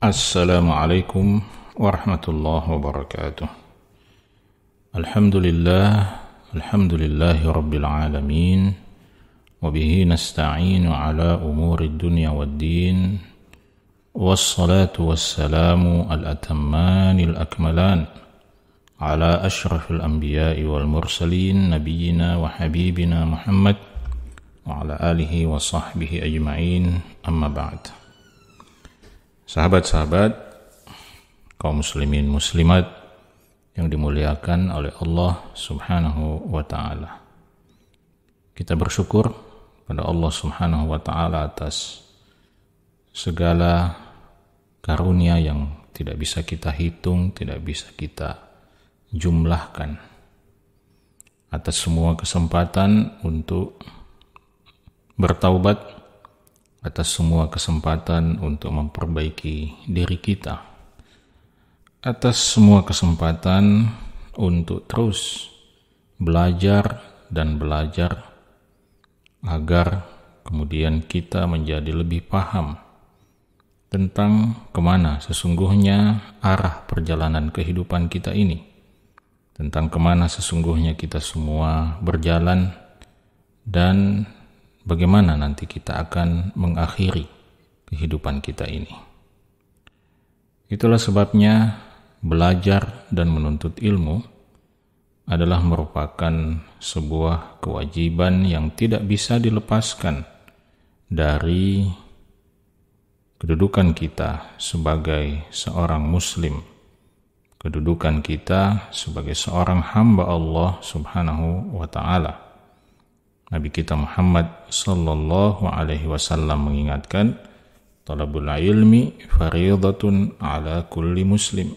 Assalamualaikum warahmatullahi wabarakatuh. Alhamdulillahi rabbil alamin. Wabihi nasta'inu ala umuri dunya waddin. Wassalatu wassalamu al-atammanil akmalan ala ashrafil anbiya'i wal mursalin nabiyyina wa habibina Muhammad wa ala alihi wa sahbihi ajma'in, amma ba'd. Sahabat-sahabat, kaum muslimin muslimat yang dimuliakan oleh Allah Subhanahu wa ta'ala, kita bersyukur pada Allah Subhanahu wa ta'ala atas segala karunia yang tidak bisa kita hitung, tidak bisa kita jumlahkan, atas semua kesempatan untuk bertaubat, atas semua kesempatan untuk memperbaiki diri kita, atas semua kesempatan untuk terus belajar dan belajar agar kemudian kita menjadi lebih paham tentang kemana sesungguhnya arah perjalanan kehidupan kita ini, tentang kemana sesungguhnya kita semua berjalan, dan bagaimana nanti kita akan mengakhiri kehidupan kita ini. Itulah sebabnya belajar dan menuntut ilmu adalah merupakan sebuah kewajiban yang tidak bisa dilepaskan dari kedudukan kita sebagai seorang muslim, kedudukan kita sebagai seorang hamba Allah Subhanahu wa ta'ala. Nabi kita Muhammad sallallahu alaihi wasallam mengingatkan, talabul ilmi fariidatun ala kulli muslim.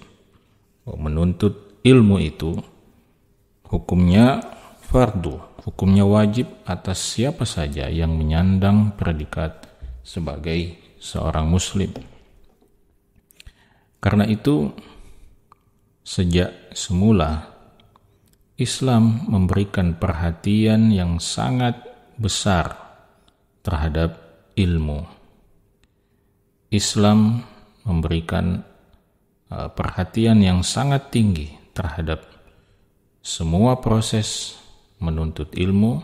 Menuntut ilmu itu hukumnya fardu, hukumnya wajib atas siapa saja yang menyandang predikat sebagai seorang muslim. Karena itu sejak semula Islam memberikan perhatian yang sangat besar terhadap ilmu. Islam memberikan perhatian yang sangat tinggi terhadap semua proses menuntut ilmu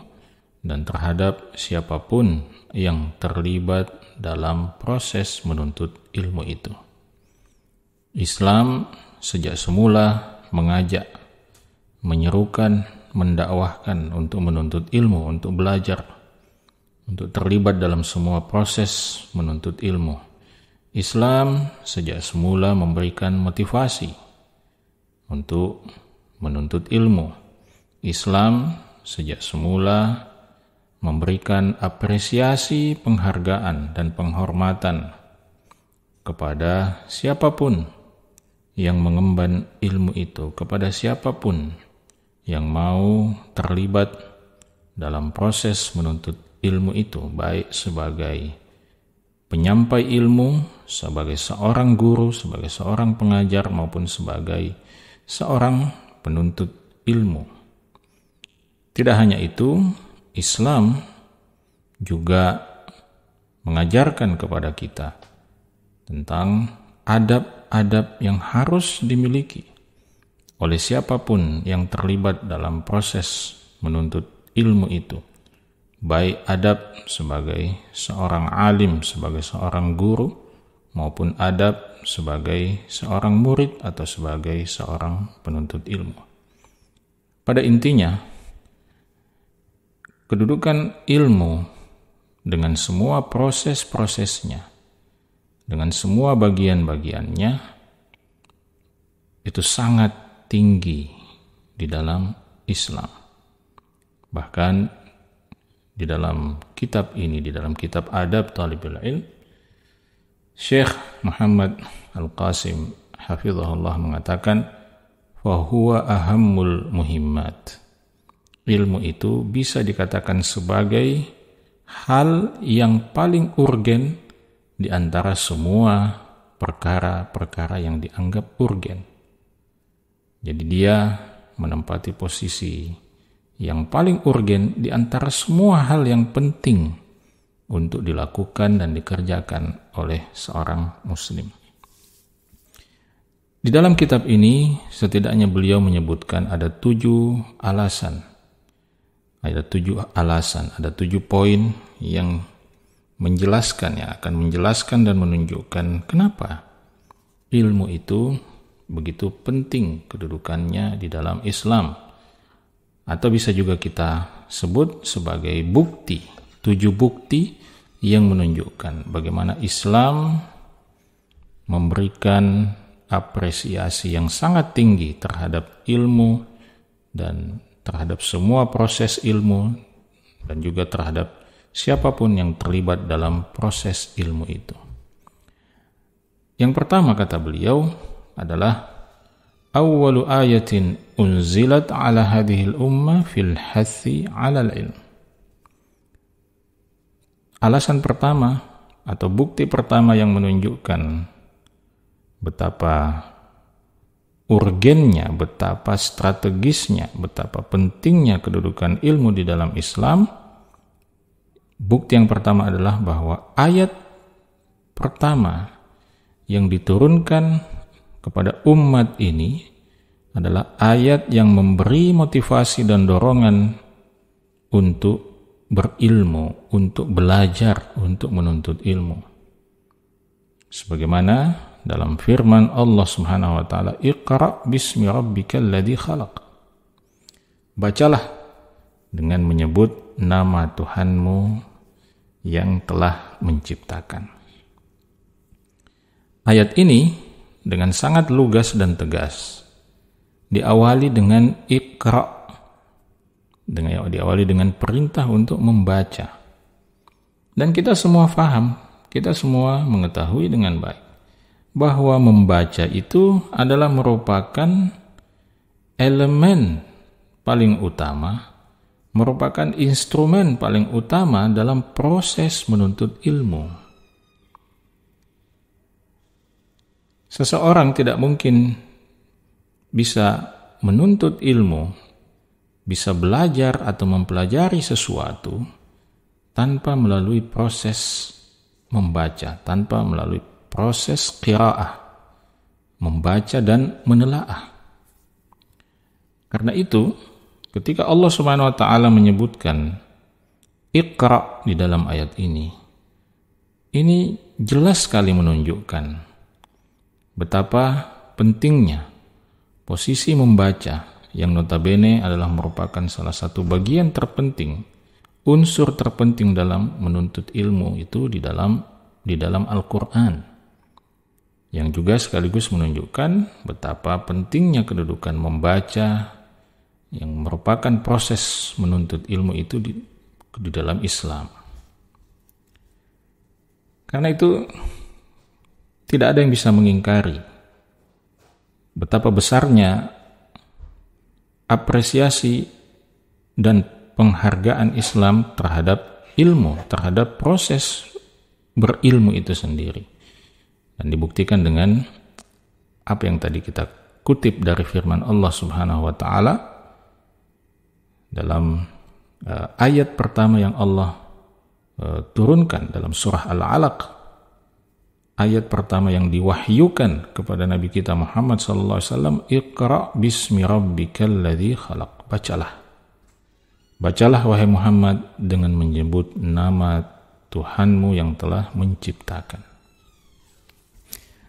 dan terhadap siapapun yang terlibat dalam proses menuntut ilmu itu. Islam sejak semula mengajak, menyerukan, mendakwahkan untuk menuntut ilmu, untuk belajar, untuk terlibat dalam semua proses menuntut ilmu. Islam sejak semula memberikan motivasi untuk menuntut ilmu. Islam sejak semula memberikan apresiasi, penghargaan, dan penghormatan kepada siapapun yang mengemban ilmu itu, kepada siapapun yang mau terlibat dalam proses menuntut ilmu itu, baik sebagai penyampai ilmu, sebagai seorang guru, sebagai seorang pengajar, maupun sebagai seorang penuntut ilmu. Tidak hanya itu, Islam juga mengajarkan kepada kita tentang adab-adab yang harus dimiliki oleh siapapun yang terlibat dalam proses menuntut ilmu itu, baik adab sebagai seorang alim, sebagai seorang guru, maupun adab sebagai seorang murid atau sebagai seorang penuntut ilmu. Pada intinya, kedudukan ilmu dengan semua proses-prosesnya, dengan semua bagian-bagiannya, itu sangat tinggi di dalam Islam. Bahkan di dalam kitab ini, di dalam kitab Adab Talibul Ilm, Syekh Muhammad Al-Qasim hafizahullah mengatakan, fahuwa ahammul muhimmat. Ilmu itu bisa dikatakan sebagai hal yang paling urgen di antara semua perkara-perkara yang dianggap urgen. Jadi dia menempati posisi yang paling urgen di antara semua hal yang penting untuk dilakukan dan dikerjakan oleh seorang muslim. Di dalam kitab ini setidaknya beliau menyebutkan ada 7 alasan. Ada 7 alasan, ada 7 poin yang menjelaskan, yang akan menjelaskan dan menunjukkan kenapa ilmu itu begitu penting kedudukannya di dalam Islam. Atau bisa juga kita sebut sebagai bukti, 7 bukti yang menunjukkan bagaimana Islam memberikan apresiasi yang sangat tinggi terhadap ilmu dan terhadap semua proses ilmu dan juga terhadap siapapun yang terlibat dalam proses ilmu itu. Yang pertama kata beliau adalah awwalu ayatin unzilat ala hadhil ummah fil hathi ala al-ilm. Alasan pertama atau bukti pertama yang menunjukkan betapa urgennya, betapa strategisnya, betapa pentingnya kedudukan ilmu di dalam Islam. Bukti yang pertama adalah bahwa ayat pertama yang diturunkan kepada umat ini adalah ayat yang memberi motivasi dan dorongan untuk berilmu, untuk belajar, untuk menuntut ilmu. Sebagaimana dalam firman Allah Subhanahu wa taala, "Iqra bismi rabbikal ladzi khalaq." Bacalah dengan menyebut nama Tuhanmu yang telah menciptakan. Ayat ini dengan sangat lugas dan tegas diawali dengan Iqra, diawali dengan perintah untuk membaca. Dan kita semua faham, kita semua mengetahui dengan baik bahwa membaca itu adalah merupakan elemen paling utama, merupakan instrumen paling utama dalam proses menuntut ilmu. Seseorang tidak mungkin bisa menuntut ilmu, bisa belajar atau mempelajari sesuatu tanpa melalui proses membaca, tanpa melalui proses qiraah, membaca dan menelaah. Karena itu, ketika Allah Subhanahu wa taala menyebutkan Iqra di dalam ayat ini jelas sekali menunjukkan betapa pentingnya posisi membaca yang notabene adalah merupakan salah satu bagian terpenting, unsur terpenting dalam menuntut ilmu itu di dalam Al-Qur'an. Yang juga sekaligus menunjukkan betapa pentingnya kedudukan membaca yang merupakan proses menuntut ilmu itu di dalam Islam. Karena itu tidak ada yang bisa mengingkari betapa besarnya apresiasi dan penghargaan Islam terhadap ilmu, terhadap proses berilmu itu sendiri. Dan dibuktikan dengan apa yang tadi kita kutip dari firman Allah Subhanahu wa taala dalam ayat pertama yang Allah turunkan dalam surah Al-Alaq, ayat pertama yang diwahyukan kepada Nabi kita Muhammad sallallahu alaihi wasallam, Iqra bismi rabbikal ladzi khalaq. Bacalah wahai Muhammad dengan menyebut nama Tuhanmu yang telah menciptakan.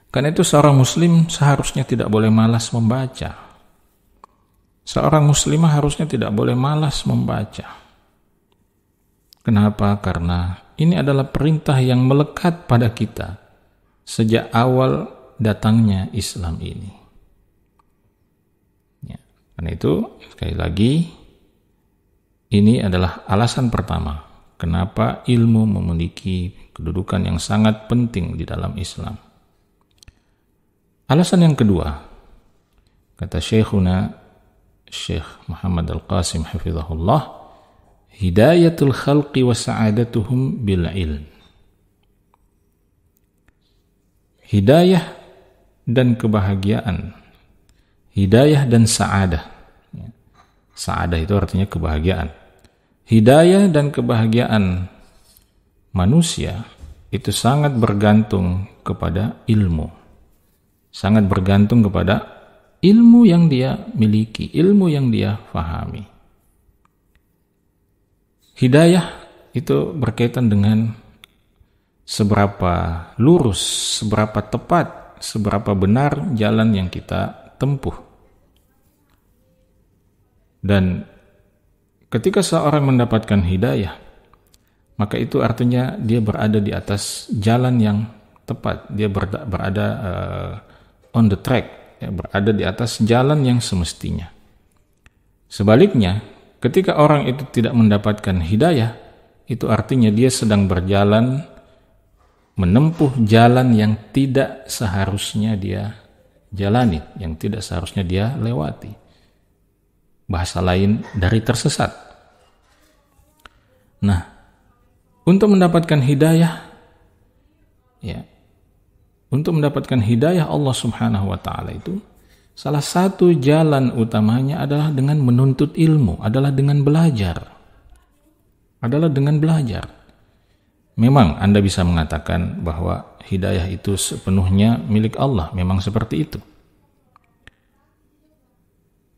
Karena itu seorang muslim seharusnya tidak boleh malas membaca. Seorang muslimah harusnya tidak boleh malas membaca. Kenapa? Karena ini adalah perintah yang melekat pada kita sejak awal datangnya Islam ini. Ya, karena itu sekali lagi ini adalah alasan pertama kenapa ilmu memiliki kedudukan yang sangat penting di dalam Islam. Alasan yang kedua, kata Syekhuna Syekh Muhammad Al-Qasim hafizahullah, hidayatul khalqi wa sa'adatuhum bil ilm. Hidayah dan kebahagiaan, hidayah dan sa'adah. Sa'adah itu artinya kebahagiaan. Hidayah dan kebahagiaan manusia itu sangat bergantung kepada ilmu. sangat bergantung kepada ilmu yang dia miliki, ilmu yang dia fahami. Hidayah itu berkaitan dengan seberapa lurus, seberapa tepat, seberapa benar jalan yang kita tempuh. Dan ketika seorang mendapatkan hidayah, maka itu artinya dia berada di atas jalan yang tepat, dia berada on the track, ya, berada di atas jalan yang semestinya. Sebaliknya, ketika orang itu tidak mendapatkan hidayah, itu artinya dia sedang berjalan menempuh jalan yang tidak seharusnya dia jalani, yang tidak seharusnya dia lewati. Bahasa lain dari tersesat. Nah, untuk mendapatkan hidayah, ya, untuk mendapatkan hidayah Allah Subhanahu wa Ta'ala itu, salah satu jalan utamanya adalah dengan menuntut ilmu, adalah dengan belajar. Memang Anda bisa mengatakan bahwa hidayah itu sepenuhnya milik Allah, memang seperti itu.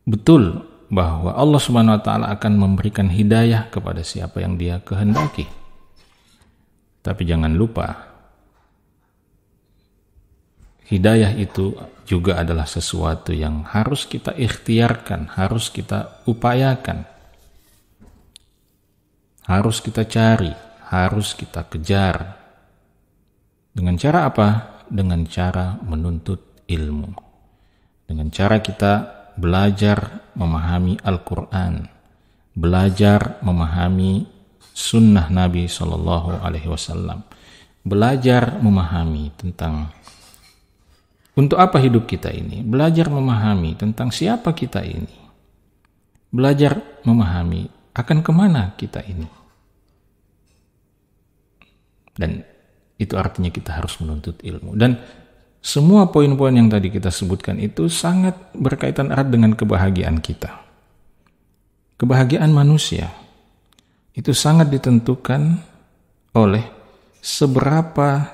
Betul bahwa Allah Subhanahu wa Ta'ala akan memberikan hidayah kepada siapa yang Dia kehendaki. Tapi jangan lupa, hidayah itu juga adalah sesuatu yang harus kita ikhtiarkan, harus kita upayakan, harus kita cari, harus kita kejar. Dengan cara apa? Dengan cara menuntut ilmu. Dengan cara kita belajar memahami Al-Quran, belajar memahami sunnah Nabi SAW, belajar memahami tentang untuk apa hidup kita ini, belajar memahami tentang siapa kita ini, belajar memahami akan kemana kita ini. Dan itu artinya kita harus menuntut ilmu. Dan semua poin-poin yang tadi kita sebutkan itu sangat berkaitan erat dengan kebahagiaan kita. Kebahagiaan manusia itu sangat ditentukan oleh seberapa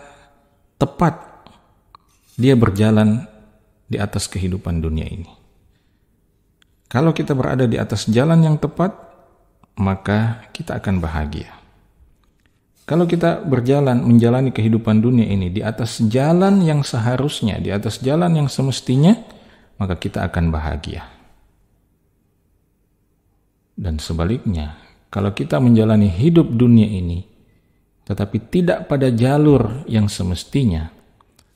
tepat dia berjalan di atas kehidupan dunia ini. Kalau kita berada di atas jalan yang tepat, maka kita akan bahagia. Kalau kita berjalan menjalani kehidupan dunia ini di atas jalan yang seharusnya, di atas jalan yang semestinya, maka kita akan bahagia. Dan sebaliknya, kalau kita menjalani hidup dunia ini tetapi tidak pada jalur yang semestinya,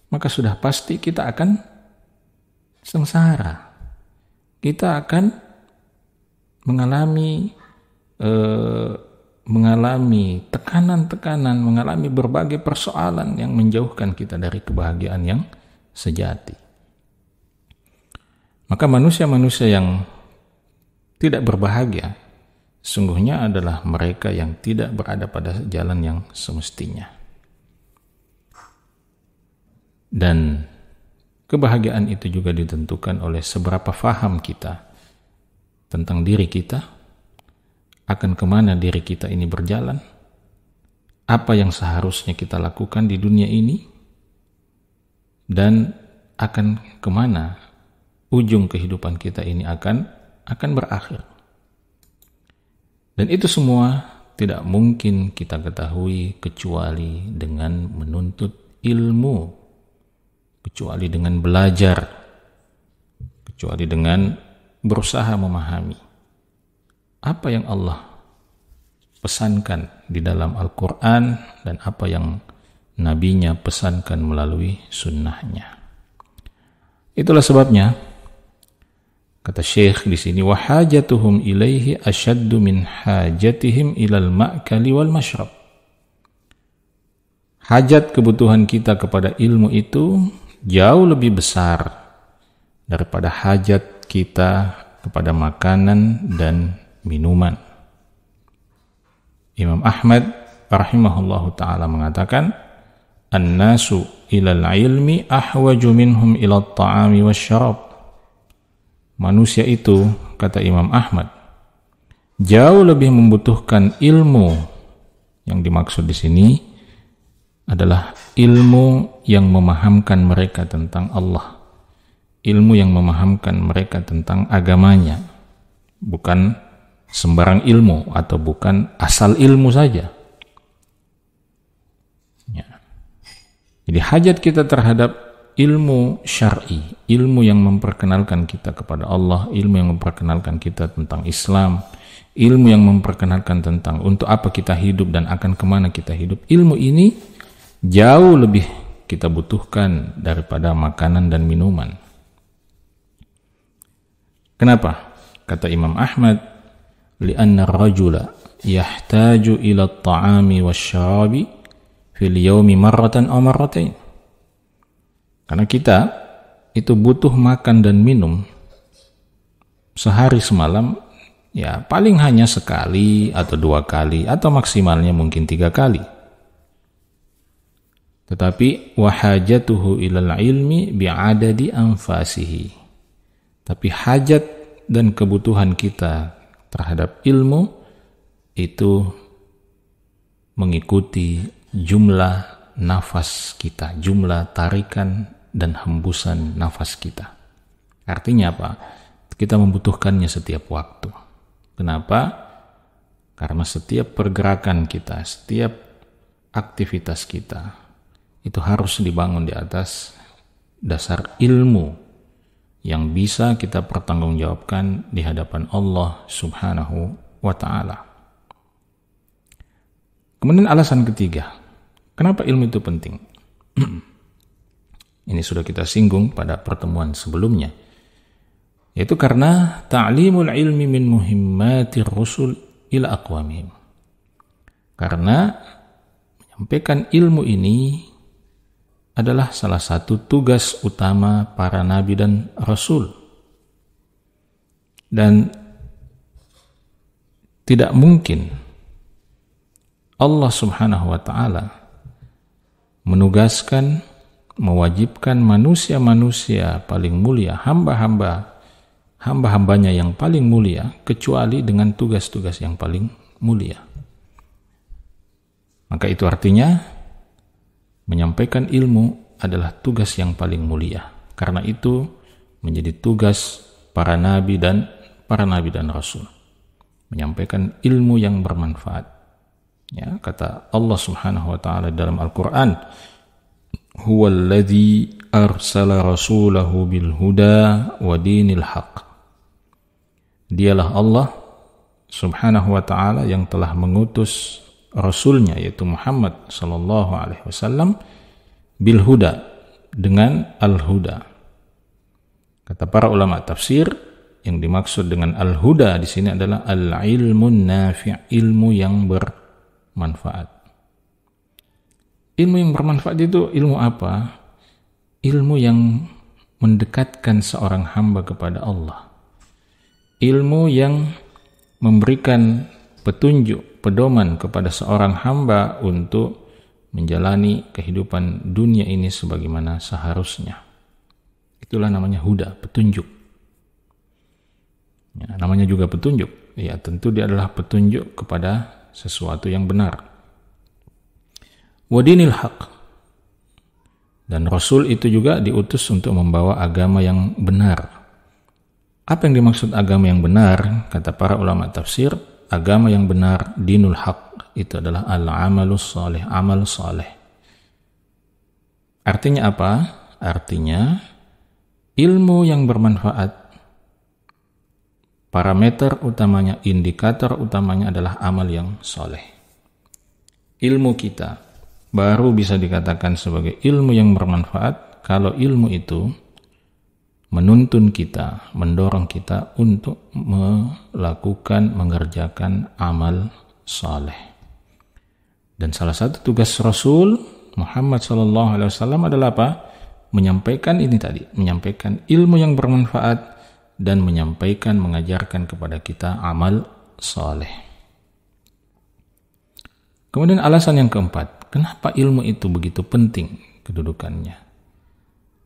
maka sudah pasti kita akan sengsara. Kita akan mengalami tekanan-tekanan, mengalami berbagai persoalan yang menjauhkan kita dari kebahagiaan yang sejati. Maka manusia-manusia yang tidak berbahagia sungguhnya adalah mereka yang tidak berada pada jalan yang semestinya. Dan kebahagiaan itu juga ditentukan oleh seberapa faham kita tentang diri kita, akan kemana diri kita ini berjalan, apa yang seharusnya kita lakukan di dunia ini, dan akan kemana ujung kehidupan kita ini akan berakhir. Dan itu semua tidak mungkin kita ketahui kecuali dengan menuntut ilmu, kecuali dengan belajar, kecuali dengan berusaha memahami apa yang Allah pesankan di dalam Al-Quran dan apa yang Nabi-Nya pesankan melalui sunnahnya. Itulah sebabnya kata Syekh di sini, wa hajatuhum ilaihi ashaddu min hajatihim ilal ma'kali wal mashrab. Hajat kebutuhan kita kepada ilmu itu jauh lebih besar daripada hajat kita kepada makanan dan minuman. Imam Ahmad rahimahullahu ta'ala mengatakan, an-nasu ilal ilmi ahwaju minhum ilal ta'ami wasyarab. Manusia itu, kata Imam Ahmad, jauh lebih membutuhkan ilmu. Yang dimaksud di sini adalah ilmu yang memahamkan mereka tentang Allah, ilmu yang memahamkan mereka tentang agamanya, bukan sembarang ilmu atau bukan asal ilmu saja. Ya. Jadi hajat kita terhadap ilmu syar'i, ilmu yang memperkenalkan kita kepada Allah, ilmu yang memperkenalkan kita tentang Islam, ilmu yang memperkenalkan tentang untuk apa kita hidup dan akan kemana kita hidup. Ilmu ini jauh lebih kita butuhkan daripada makanan dan minuman. Kenapa? Kata Imam Ahmad, li'anna ar-rajula yahtaju ila at-ta'ami wasyarabi fil yawmi marratan aw marratain. Karena kita itu butuh makan dan minum sehari semalam, ya paling hanya sekali atau 2 kali atau maksimalnya mungkin 3 kali. Tetapi wahajatuhu ilal ilmi bi'adadi anfasihi. Tapi hajat dan kebutuhan kita terhadap ilmu itu mengikuti jumlah nafas kita, jumlah tarikan dan hembusan nafas kita. Artinya apa? Kita membutuhkannya setiap waktu. Kenapa? Karena setiap pergerakan kita, setiap aktivitas kita itu harus dibangun di atas dasar ilmu yang bisa kita pertanggungjawabkan di hadapan Allah Subhanahu wa ta'ala. Kemudian alasan ketiga, kenapa ilmu itu penting? Ini sudah kita singgung pada pertemuan sebelumnya, yaitu karena ta'limul ilmi min muhimmatir rusul ila aqwamihim. Karena menyampaikan ilmu ini adalah salah satu tugas utama para nabi dan rasul. Dan tidak mungkin Allah Subhanahu wa ta'ala menugaskan, mewajibkan manusia-manusia paling mulia, hamba-hambanya yang paling mulia, kecuali dengan tugas-tugas yang paling mulia. Maka itu artinya menyampaikan ilmu adalah tugas yang paling mulia. Karena itu menjadi tugas para nabi dan rasul. Menyampaikan ilmu yang bermanfaat. Ya, kata Allah Subhanahu wa ta'ala dalam Al-Qur'an, "Huwallazi arsala rasulahu bil huda wa dinil haq." Dialah Allah Subhanahu wa ta'ala yang telah mengutus Rasulnya yaitu Muhammad sallallahu alaihi wasallam bil huda, dengan al-huda. Kata para ulama tafsir, yang dimaksud dengan al-huda di sini adalah al-ilmun nafi', ilmu yang bermanfaat. Ilmu yang bermanfaat itu ilmu apa? Ilmu yang mendekatkan seorang hamba kepada Allah. Ilmu yang memberikan petunjuk, pedoman kepada seorang hamba untuk menjalani kehidupan dunia ini sebagaimana seharusnya. Itulah namanya huda, petunjuk. Ya, namanya juga petunjuk. Ya, tentu dia adalah petunjuk kepada sesuatu yang benar. Wadinil haq. Dan Rasul itu juga diutus untuk membawa agama yang benar. Apa yang dimaksud agama yang benar? Kata para ulama tafsir, agama yang benar, dinul haq, itu adalah al-amalus salih, amal saleh. Artinya apa? Artinya ilmu yang bermanfaat, parameter utamanya, indikator utamanya adalah amal yang saleh. Ilmu kita baru bisa dikatakan sebagai ilmu yang bermanfaat kalau ilmu itu menuntun kita, mendorong kita untuk melakukan, mengerjakan amal saleh. Dan salah satu tugas Rasul Muhammad SAW adalah apa? Menyampaikan ini tadi, menyampaikan ilmu yang bermanfaat dan menyampaikan, mengajarkan kepada kita amal saleh. Kemudian alasan yang keempat, kenapa ilmu itu begitu penting kedudukannya?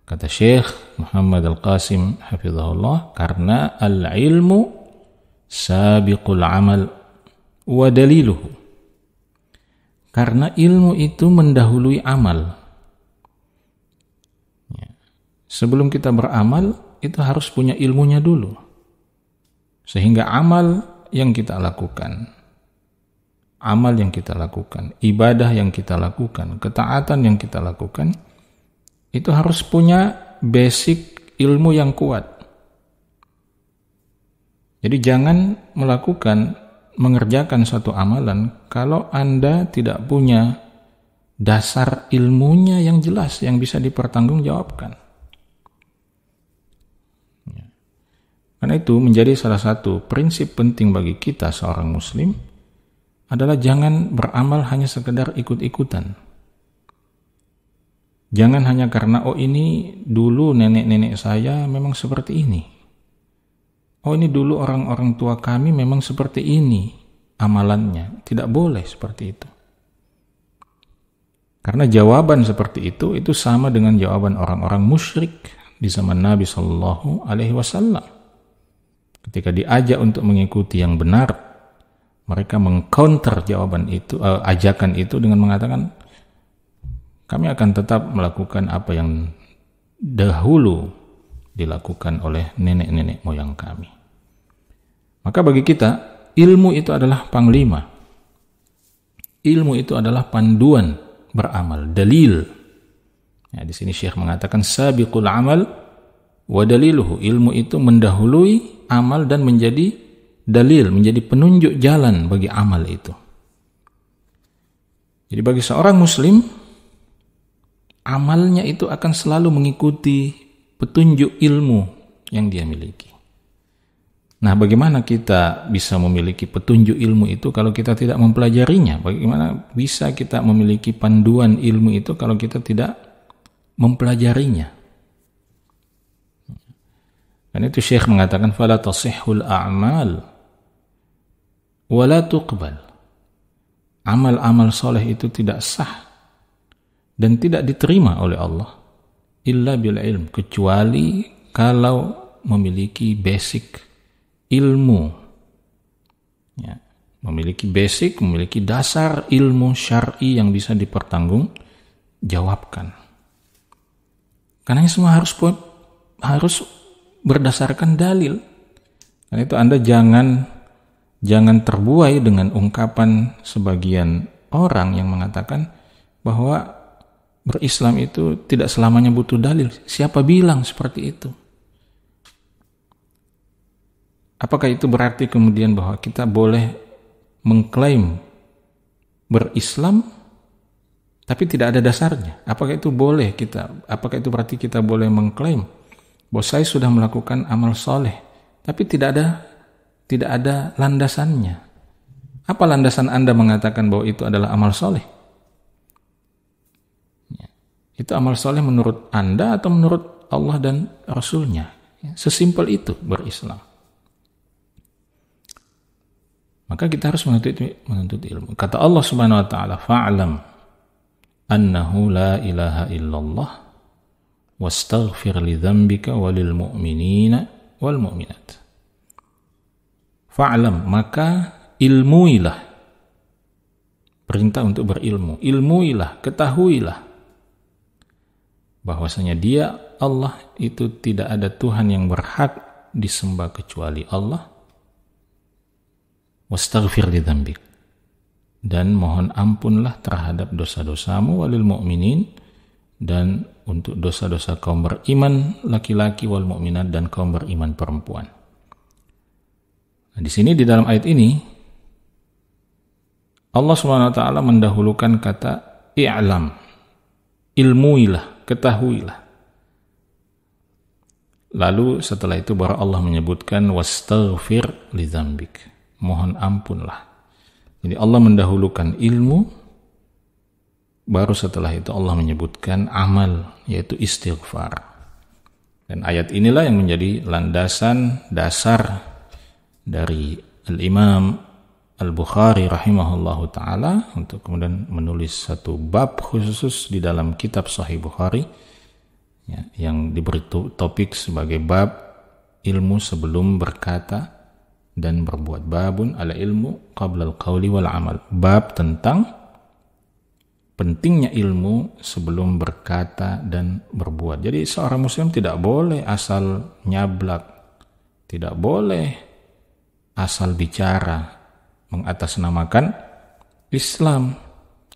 Kata Syekh Muhammad Al-Qasim hafizahullah, karena al-ilmu sabiqul amal wa daliluhu. Karena ilmu itu mendahului amal. Ya. sebelum kita beramal itu harus punya ilmunya dulu. Sehingga amal yang kita lakukan, ibadah yang kita lakukan, ketaatan yang kita lakukan, itu harus punya basic ilmu yang kuat. Jadi jangan mengerjakan suatu amalan kalau Anda tidak punya dasar ilmunya yang jelas, yang bisa dipertanggungjawabkan. Karena itu menjadi salah satu prinsip penting bagi kita seorang muslim adalah jangan beramal hanya sekedar ikut-ikutan. Jangan hanya karena ini dulu nenek-nenek saya memang seperti ini. Ini dulu orang-orang tua kami memang seperti ini amalannya. Tidak boleh seperti itu. Karena jawaban seperti itu sama dengan jawaban orang-orang musyrik di zaman Nabi Shallallahu Alaihi Wasallam. Ketika diajak untuk mengikuti yang benar, mereka mengcounter jawaban itu, ajakan itu dengan mengatakan, kami akan tetap melakukan apa yang dahulu dilakukan oleh nenek-nenek moyang kami. Maka bagi kita, ilmu itu adalah panglima. Ilmu itu adalah panduan beramal, dalil. Ya, di sini Syekh mengatakan sabiqul amal wa daliluhu. Ilmu itu mendahului amal dan menjadi dalil, menjadi penunjuk jalan bagi amal itu. Jadi bagi seorang muslim, amalnya itu akan selalu mengikuti petunjuk ilmu yang dia miliki. Nah, bagaimana kita bisa memiliki petunjuk ilmu itu kalau kita tidak mempelajarinya? Bagaimana bisa kita memiliki panduan ilmu itu kalau kita tidak mempelajarinya? Dan itu Syekh mengatakan fala tasihhul a'mal wa la tuqbal. Amal-amal soleh itu tidak sah dan tidak diterima oleh Allah illa bil ilm, kecuali kalau memiliki basic ilmu. Ya, memiliki dasar ilmu syar'i yang bisa dipertanggungjawabkan. Karena ini semua harus berdasarkan dalil. Karena itu Anda jangan terbuai dengan ungkapan sebagian orang yang mengatakan bahwa berislam itu tidak selamanya butuh dalil. Siapa bilang seperti itu? Apakah itu berarti kemudian bahwa kita boleh mengklaim berislam tapi tidak ada dasarnya? Apakah itu berarti kita boleh mengklaim bahwa saya sudah melakukan amal soleh tapi tidak ada landasannya? Apa landasan Anda mengatakan bahwa itu adalah amal soleh? Itu amal soleh menurut Anda atau menurut Allah dan Rasulnya? Sesimpel itu berislam. Maka kita harus menuntut ilmu. Kata Allah Subhanahu wa taala, fa'lam annahu la ilaha illallah wastaghfir li dzambika walil mu'minina wal mu'minat. Fa'lam, maka ilmuilah. Perintah untuk berilmu. Ilmuilah, ketahuilah bahwasanya Dia, Allah, itu tidak ada Tuhan yang berhak disembah kecuali Allah. Wastaghfir li dzambik, dan mohon ampunlah terhadap dosa-dosamu, walil mu'minin, dan untuk dosa-dosa kaum beriman laki-laki, wal mu'minat, dan kaum beriman perempuan. Nah, di sini di dalam ayat ini Allah Subhanahu wa taala mendahulukan kata i'lam, ilmuilah, ketahuilah. Lalu setelah itu baru Allah menyebutkan wastaghfir li dzambik, mohon ampunlah. Jadi Allah mendahulukan ilmu, baru setelah itu Allah menyebutkan amal, yaitu istighfar. Dan ayat inilah yang menjadi landasan dasar dari Al-Imam Al-Bukhari rahimahullahu ta'ala untuk kemudian menulis satu bab khusus di dalam kitab Sahih Bukhari, ya, yang diberi topik sebagai bab ilmu sebelum berkata dan berbuat, babun ala ilmu qabla al-qawli wal amal, bab tentang pentingnya ilmu sebelum berkata dan berbuat. Jadi seorang muslim tidak boleh asal nyablak, tidak boleh asal bicara mengatasnamakan Islam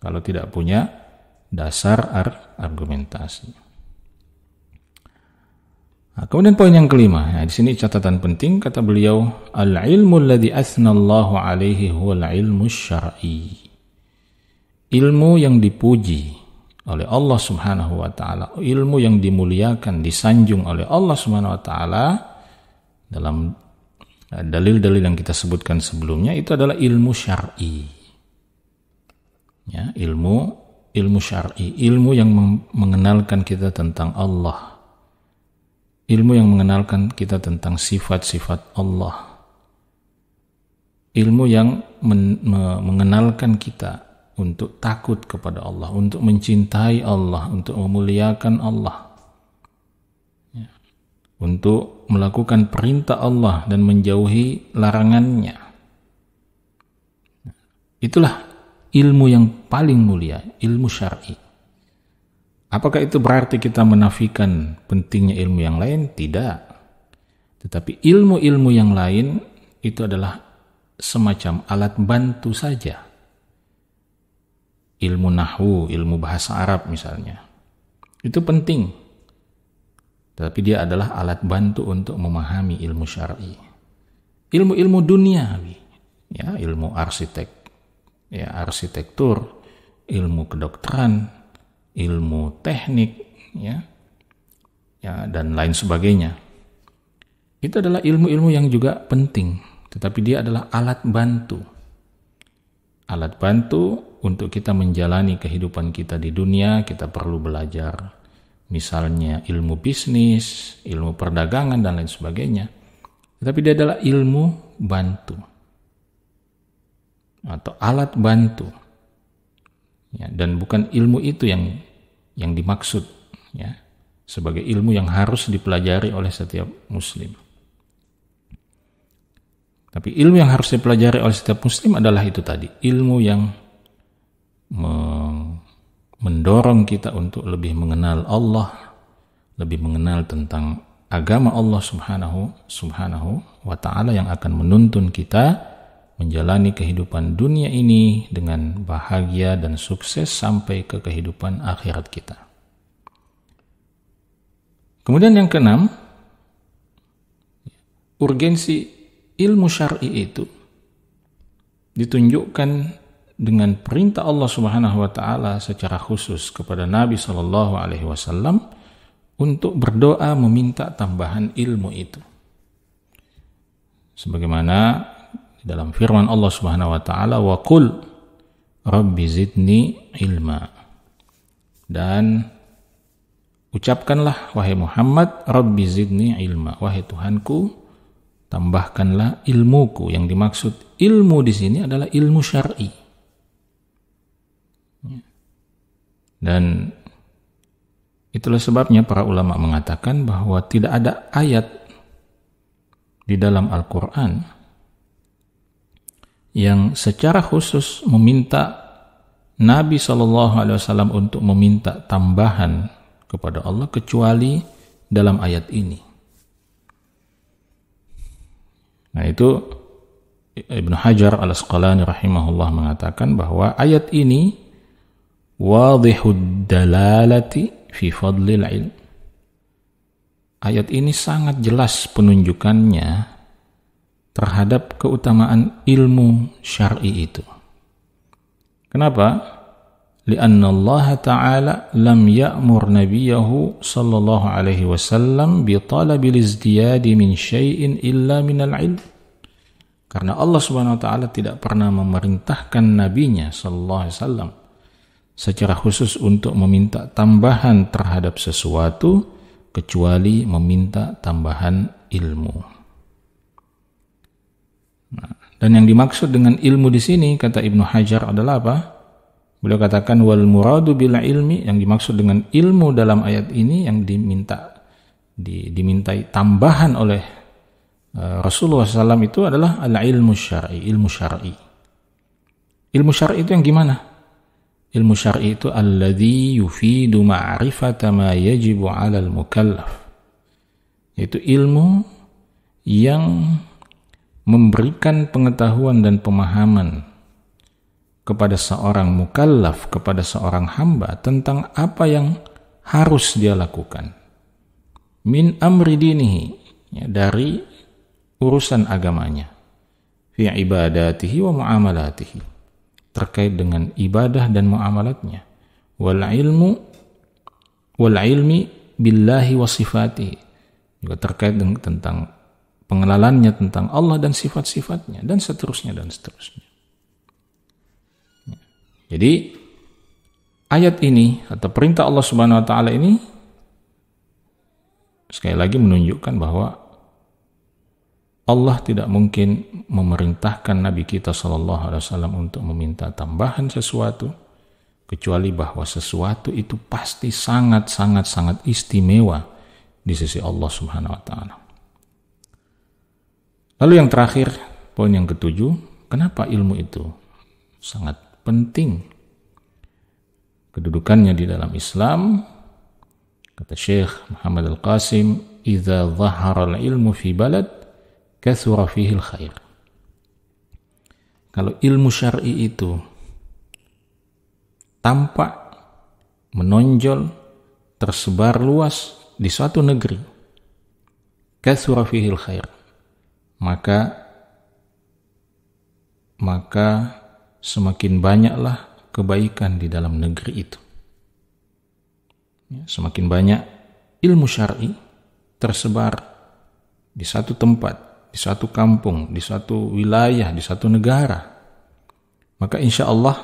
kalau tidak punya dasar argumentasi. Nah, kemudian poin yang kelima, di sini catatan penting kata beliau, al-ilmu alladhi athnallahu alaihi huwal ilmu syar'i. Ilmu yang dipuji oleh Allah Subhanahu wa taala, ilmu yang dimuliakan, disanjung oleh Allah Subhanahu wa taala dalam dalil-dalil yang kita sebutkan sebelumnya itu adalah ilmu syar'i. Ya, ilmu syar'i, ilmu yang mengenalkan kita tentang Allah. Ilmu yang mengenalkan kita tentang sifat-sifat Allah. Ilmu yang mengenalkan kita untuk takut kepada Allah, untuk mencintai Allah, untuk memuliakan Allah, ya, untuk melakukan perintah Allah dan menjauhi larangannya. Itulah ilmu yang paling mulia, ilmu syar'i. Apakah itu berarti kita menafikan pentingnya ilmu yang lain? Tidak. Tetapi ilmu-ilmu yang lain itu adalah semacam alat bantu saja. Ilmu nahwu, ilmu bahasa Arab misalnya, itu penting, tapi dia adalah alat bantu untuk memahami ilmu syar'i. Ilmu-ilmu duniawi, ya, ilmu arsitektur, ilmu kedokteran, ilmu teknik, ya, dan lain sebagainya. Itu adalah ilmu-ilmu yang juga penting, tetapi dia adalah alat bantu. Alat bantu untuk kita menjalani kehidupan kita di dunia. Kita perlu belajar misalnya ilmu bisnis, ilmu perdagangan dan lain sebagainya. Tetapi dia adalah ilmu bantu atau alat bantu, ya, dan bukan ilmu itu yang dimaksud, ya, sebagai ilmu yang harus dipelajari oleh setiap muslim. Tapi ilmu yang harus dipelajari oleh setiap muslim adalah itu tadi, ilmu yang mendorong kita untuk lebih mengenal Allah, lebih mengenal tentang agama Allah subhanahu wa ta'ala yang akan menuntun kita menjalani kehidupan dunia ini dengan bahagia dan sukses sampai ke kehidupan akhirat kita. Kemudian yang keenam, urgensi ilmu syar'i itu ditunjukkan dengan perintah Allah Subhanahu wa taala secara khusus kepada Nabi sallallahu alaihi wasallam untuk berdoa meminta tambahan ilmu itu. Sebagaimana dalam firman Allah Subhanahu wa taala, wa qul rabbi zidni ilma. Dan ucapkanlah wahai Muhammad, rabbi zidni ilma, wahai Tuhanku, tambahkanlah ilmuku. Yang dimaksud ilmu di sini adalah ilmu syar'i. Dan itulah sebabnya para ulama mengatakan bahwa tidak ada ayat di dalam Al-Quran yang secara khusus meminta Nabi SAW untuk meminta tambahan kepada Allah kecuali dalam ayat ini. Nah, itu Ibnu Hajar Al-Asqalani rahimahullah mengatakan bahwa ayat ini wadihud dalalati fi fadlil ilm. Ayat ini sangat jelas penunjukannya terhadap keutamaan ilmu syar'i itu. Kenapa? Lianna Allah Ta'ala lam ya'mur nabiyahu sallallahu alaihi wasallam bi talabil izdiyadi min syai'in illa minal ilm. Karena Allah Subhanahu wa taala tidak pernah memerintahkan nabinya sallallahu alaihi wasallam secara khusus untuk meminta tambahan terhadap sesuatu kecuali meminta tambahan ilmu. Nah, dan yang dimaksud dengan ilmu di sini kata Ibnu Hajar adalah apa? Beliau katakan wal muradu bil ilmi, yang dimaksud dengan ilmu dalam ayat ini yang dimintai tambahan oleh Rasulullah SAW itu adalah al ilmu syar'i, ilmu syar'i. Ilmu syar'i itu yang gimana? Ilmu syar'i itu alladzi yufidu ma'rifata ma yajibu 'alal mukallaf. Yaitu ilmu yang memberikan pengetahuan dan pemahaman kepada seorang mukallaf, kepada seorang hamba tentang apa yang harus dia lakukan. Min amri dinihi, ya, dari urusan agamanya. Fi ibadatihi wa muamalatihi, terkait dengan ibadah dan muamalatnya. Wal ilmi billahi wa sifatihi, juga terkait dengan tentang pengenalannya tentang Allah dan sifat-sifatnya, dan seterusnya dan seterusnya. Jadi ayat ini atau perintah Allah Subhanahu wa taala ini sekali lagi menunjukkan bahwa Allah tidak mungkin memerintahkan Nabi kita SAW untuk meminta tambahan sesuatu kecuali bahwa sesuatu itu pasti sangat istimewa di sisi Allah Subhanahu wa taala. Lalu yang terakhir, poin yang ketujuh, kenapa ilmu itu sangat penting? Kedudukannya di dalam Islam, kata Syekh Muhammad Al-Qasim, "Idza dhahara al-ilmu fi balad, kathura fihi al-khair." Kalau ilmu syar'i itu tampak, menonjol, tersebar luas di suatu negeri, kathura fihi al-khair, maka semakin banyaklah kebaikan di dalam negeri itu. Semakin banyak ilmu syar'i tersebar di satu tempat, di satu kampung, di satu wilayah, di satu negara, maka insya Allah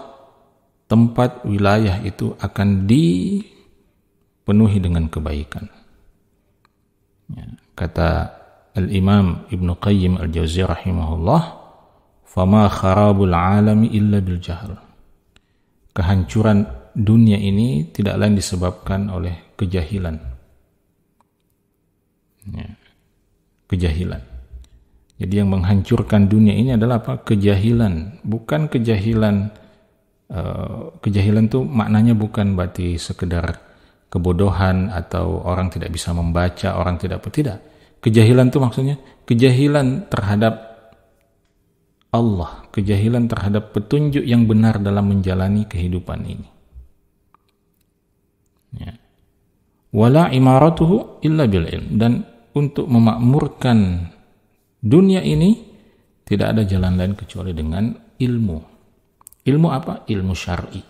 tempat wilayah itu akan dipenuhi dengan kebaikan. Kata Al-Imam Ibn Qayyim Al-Jauziyah rahimahullah, "Fama kharabul alami illa bil jahl." Kehancuran dunia ini tidak lain disebabkan oleh kejahilan. Kejahilan. Jadi yang menghancurkan dunia ini adalah apa? Kejahilan. Bukan kejahilan. Kejahilan itu maknanya bukan berarti sekedar kebodohan atau orang tidak bisa membaca, orang tidak. Kejahilan itu maksudnya kejahilan terhadap Allah, kejahilan terhadap petunjuk yang benar dalam menjalani kehidupan ini. Wala imaratuhu illa bil ilm, dan untuk memakmurkan dunia ini tidak ada jalan lain kecuali dengan ilmu. Ilmu apa? Ilmu syar'i.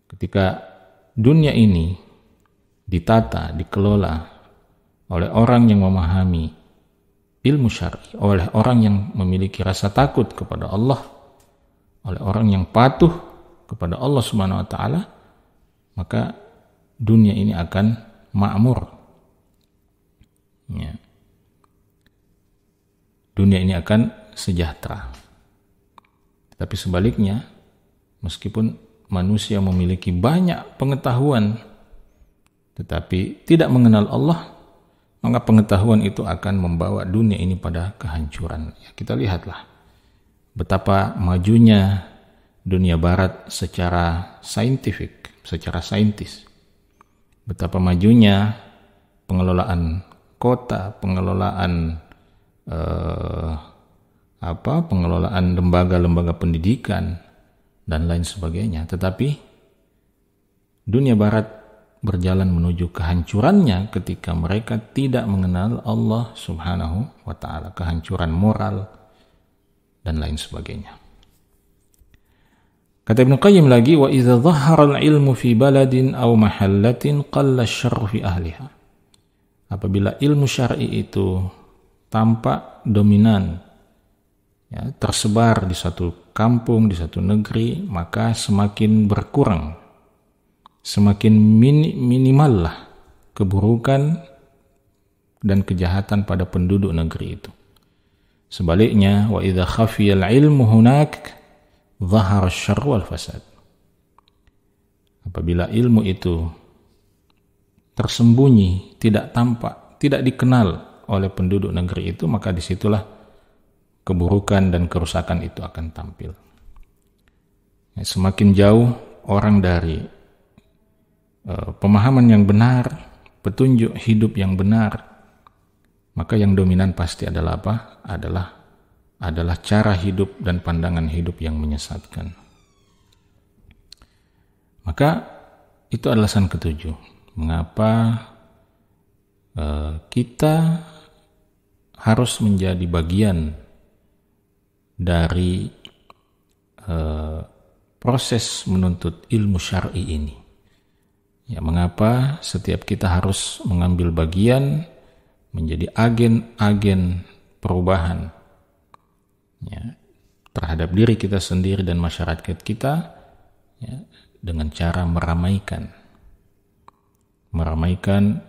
Ketika dunia ini ditata, dikelola oleh orang yang memahami ilmu syar'i, oleh orang yang memiliki rasa takut kepada Allah, oleh orang yang patuh kepada Allah Subhanahu wa taala, maka dunia ini akan makmur. Dunia ini akan sejahtera. Tapi sebaliknya, meskipun manusia memiliki banyak pengetahuan tetapi tidak mengenal Allah, maka pengetahuan itu akan membawa dunia ini pada kehancuran. Kita lihatlah betapa majunya dunia barat secara saintifik, secara saintis. Betapa majunya pengelolaan kota, pengelolaan pengelolaan lembaga-lembaga pendidikan dan lain sebagainya. Tetapi dunia barat berjalan menuju kehancurannya ketika mereka tidak mengenal Allah Subhanahu wa ta'ala, kehancuran moral dan lain sebagainya. Kata Ibn Qayyim lagi, wa idza dhahara al-ilmu fi baladin aw mahallatin qalla asy-syarru fi ahliha. Apabila ilmu syar'i itu tampak dominan, tersebar di satu kampung, di satu negeri, maka semakin berkurang, semakin minimallah keburukan dan kejahatan pada penduduk negeri itu. Sebaliknya, wa idza khafiyal ilmu hunak dhahara asy-syarru wal fasad. Apabila ilmu itu tersembunyi, tidak tampak, tidak dikenal oleh penduduk negeri itu, maka disitulah keburukan dan kerusakan itu akan tampil. Semakin jauh orang dari pemahaman yang benar, petunjuk hidup yang benar, maka yang dominan pasti adalah apa? Adalah cara hidup dan pandangan hidup yang menyesatkan. Maka itu alasan ketujuh, mengapa kita harus menjadi bagian dari proses menuntut ilmu syar'i ini. Ya, mengapa setiap kita harus mengambil bagian menjadi agen-agen perubahan ya, terhadap diri kita sendiri dan masyarakat kita ya, dengan cara meramaikan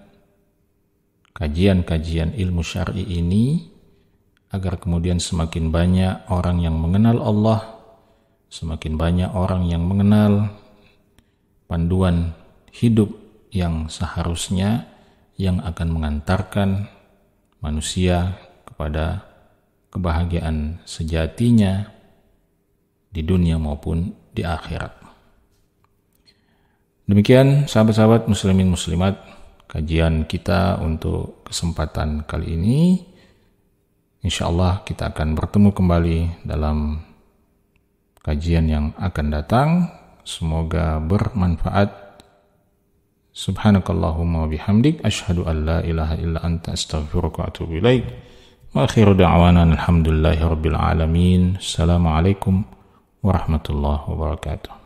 kajian-kajian ilmu syar'i ini agar kemudian semakin banyak orang yang mengenal Allah, semakin banyak orang yang mengenal panduan hidup yang seharusnya yang akan mengantarkan manusia kepada kebahagiaan sejatinya di dunia maupun di akhirat. Demikian sahabat-sahabat muslimin muslimat, kajian kita untuk kesempatan kali ini. InsyaAllah kita akan bertemu kembali dalam kajian yang akan datang. Semoga bermanfaat. Subhanakallahumma wa bihamdik, asyhadu an la ilaha illa anta, astaghfiruka wa atubu ilaik. Wa akhiru da'wana alhamdulillahi rabbil alamin. Assalamualaikum warahmatullahi wabarakatuh.